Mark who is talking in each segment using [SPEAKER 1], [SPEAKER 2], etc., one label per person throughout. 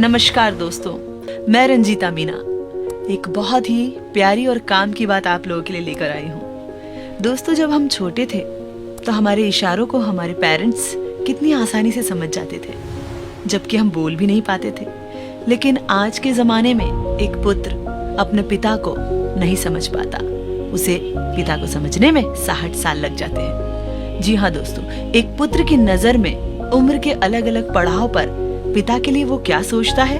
[SPEAKER 1] नमस्कार दोस्तों, मैं रंजीता मीना एक बहुत ही प्यारी और काम की बात आप लोगों के लिए लेकर आई हूँ। दोस्तों, जब हम छोटे थे तो हमारे इशारों को हमारे पेरेंट्स कितनी आसानी से समझ जाते थे, जबकि हम बोल भी नहीं पाते थे। लेकिन आज के ज़माने में एक पुत्र अपने पिता को नहीं समझ पाता, उसे पिता को समझने में 60 साल लग जाते हैं। जी हाँ दोस्तों, एक पुत्र की नज़र में उम्र के अलग अलग पड़ाव पर पिता के लिए वो क्या सोचता है,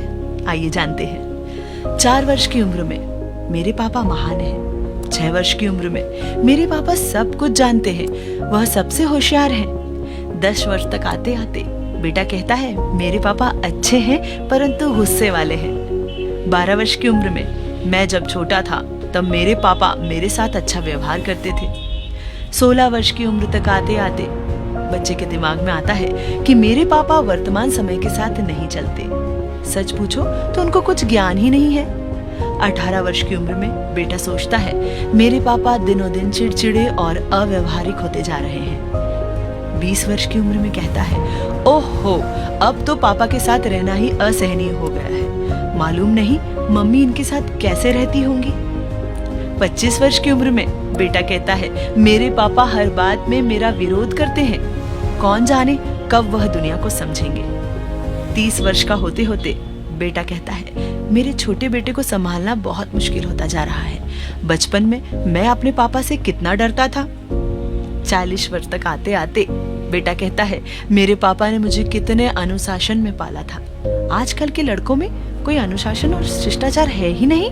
[SPEAKER 1] आइए जानते हैं। 4 वर्ष की उम्र में मेरे पापा महान हैं। 6 वर्ष की उम्र में मेरे पापा सब कुछ जानते हैं, वह सबसे होशियार हैं। 10 वर्ष तक आते आते बेटा कहता है मेरे पापा अच्छे हैं परंतु गुस्से वाले हैं। 12 वर्ष की उम्र में मैं जब छोटा था तब मेरे पापा मेरे साथ अच्छा व्यवहार करते थे। 16 वर्ष की उम्र तक आते आते बच्चे के दिमाग में आता है कि मेरे पापा वर्तमान समय के साथ नहीं चलते। सच पूछो तो उनको कुछ ज्ञान ही नहीं है। 18 वर्ष की उम्र में बेटा सोचता है मेरे पापा दिनों दिन चिड़चिड़े और अव्यवहारिक होते जा रहे हैं। 20 वर्ष की उम्र में कहता है ओहो, अब तो पापा के साथ रहना ही असहनीय हो गया है, मालूम नहीं मम्मी इनके साथ कैसे रहती होंगी। 25 वर्ष की उम्र में बेटा कहता है मेरे पापा हर बात में मेरा विरोध करते हैं, कौन जाने कब वह दुनिया को समझेंगे। 30 वर्ष का होते होते बेटा कहता है मेरे छोटे बेटे को संभालना बहुत मुश्किल होता जा रहा है, बचपन में मैं अपने पापा से कितना डरता था। 40 वर्ष तक आते आते बेटा कहता है मेरे पापा ने मुझे कितने अनुशासन में पाला था, आजकल के लड़कों में कोई अनुशासन और शिष्टाचार है ही नहीं।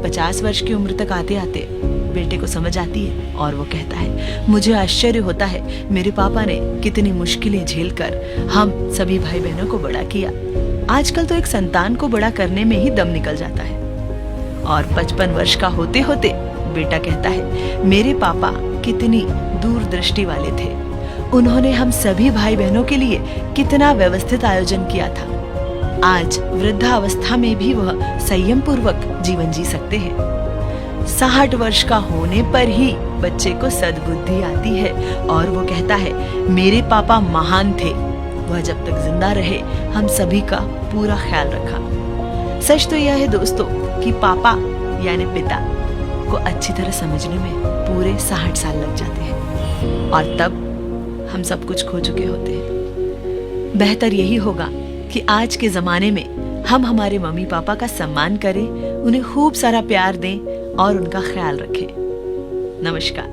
[SPEAKER 1] 50 वर्ष की उम्र तक आते आते बेटे को समझ आती है और वो कहता है मुझे आश्चर्य होता है मेरे पापा ने कितनी मुश्किलें झेलकर हम सभी भाई बहनों को बड़ा किया, आजकल तो एक संतान को बड़ा करने में ही दम निकल जाता है। और 55 वर्ष का होते होते बेटा कहता है मेरे पापा कितनी दूरदृष्टि वाले थे, उन्होंने हम सभी भाई बहनों के लिए कितना व्यवस्थित आयोजन किया था, आज वृद्धावस्था में भी वह संयम पूर्वक जीवन जी सकते हैं। 60 वर्ष का होने पर ही बच्चे को सद्बुद्धि आती है और वो कहता है मेरे पापा महान थे, वह जब तक जिंदा रहे हम सभी का पूरा ख्याल रखा। सच तो यह है दोस्तों कि पापा यानी पिता को अच्छी तरह समझने में पूरे 60 साल लग जाते हैं और तब हम सब कुछ खो चुके होते हैं। बेहतर यही होगा कि आज के जमाने में हम हमारे मम्मी पापा का सम्मान करें, उन्हें खूब सारा प्यार दें और उनका ख्याल रखें। नमस्कार।